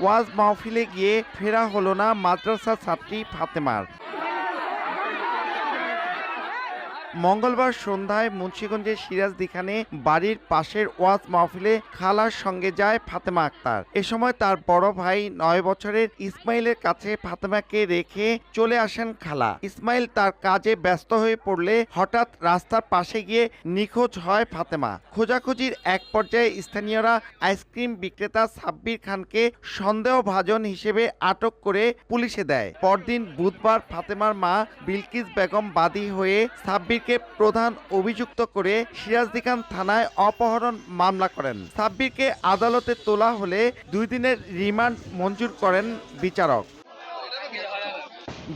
ওয়াজ মাহফিলে গিয়ে ফেরা হলো না মাদ্রাসা ছাত্রী ফাতেমার। মঙ্গলবার সন্ধ্যায় মুন্সিগঞ্জের সিরাজদিখানে বাড়ির পাশের ওয়াজ মাহফিলে খালার সঙ্গে যায় ফাতেমা আক্তার। এ সময় তার বড় ভাই ৯ বছরের ইসমাইলের কাছে ফাতেমাকে রেখে চলে আসেন খালা। ইসমাইল তার কাজে ব্যস্ত হয়ে পড়লে হঠাৎ রাস্তার পাশে গিয়ে নিখোঁজ হয় ফাতেমা। খোঁজাখুঁজির এক পর্যায়ে স্থানীয়রা আইসক্রিম বিক্রেতা সাব্বির খানকে সন্দেহভাজন হিসেবে আটক করে পুলিশে দেয়। পরদিন বুধবার ফাতেমার মা বিলকিস বেগম বাদী হয়ে সাব্বির প্রধান অভিযুক্ত করে সিরাজদিখান থানায় অপহরণ মামলা করেন। সাব্বিরকে আদালতে তোলা হলে 2 দিনের রিমান্ড মঞ্জুর করেন বিচারক।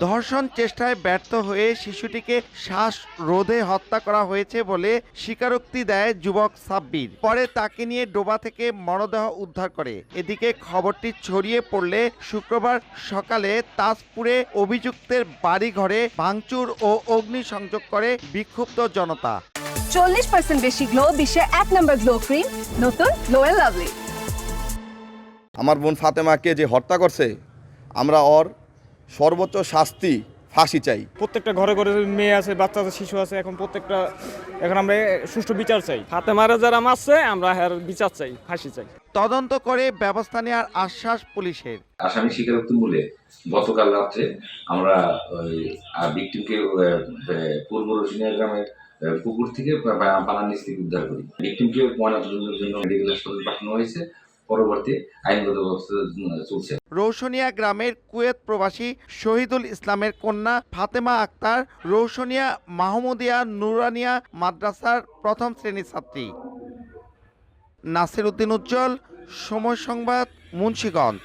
ধর্ষণ চেষ্টায় ব্যর্থ হয়ে শিশুটিকে শ্বাসরোধে হত্যা করা হয়েছে বলে স্বীকারোক্তি দেয় যুবক সাব্বির। পরে তাকে নিয়ে ডোবা থেকে মরদেহ উদ্ধার করে। এদিকে খবরটি ছড়িয়ে পড়লে শুক্রবার সকালে তাজপুরে অভিযুক্তের বাড়িঘরে ভাঙচুর ও অগ্নিসংযোগ করে বিক্ষুব্ধ জনতা। 40% বেশি গ্লো, বিশ্বের 1 নম্বর গ্লো ক্রিম, নতুন গ্লো এন্ড লাভলি। আমার বোন ফাতেমাকে যে হত্যা করছে, আমরা ওর সর্বোচ্চ শাস্তি ফাঁসি চাই। প্রত্যেকটা ঘরে ঘরে মেয়ে আছে, বাচ্চা আছে, শিশু আছে। এখন আমরা সুষ্ঠু বিচার চাই। ফাতেমারা যারা মারছে আমরা বিচার চাই, ফাঁসি চাই। তদন্ত করে ব্যবস্থা নেওয়ার আশ্বাস পুলিশের। আসামি স্বীকারোক্তি মূলে গতকাল রাত্রে আমরা ভিকটিমকে পূর্ব রসিনিয়া গ্রামের পুকুর থেকে পানার নিচ থেকে উদ্ধার করি। ভিকটিমকে ময়নাতদন্তের জন্য মেডিকেল হাসপাতালে পাঠানো হয়েছে। পরবর্তী আইনগত ব্যবস্থা চলছে। রৌশনিয়া গ্রামের কুয়েত প্রবাসী শহীদুল ইসলামের কন্যা ফাতেমা আক্তার রৌশনিয়া মাহমুদিয়া নুরানিয়া মাদ্রাসার 1ম শ্রেণীর ছাত্রী। নাসির উদ্দিন উজ্জ্বল, সময় সংবাদ, মুন্সিগঞ্জ।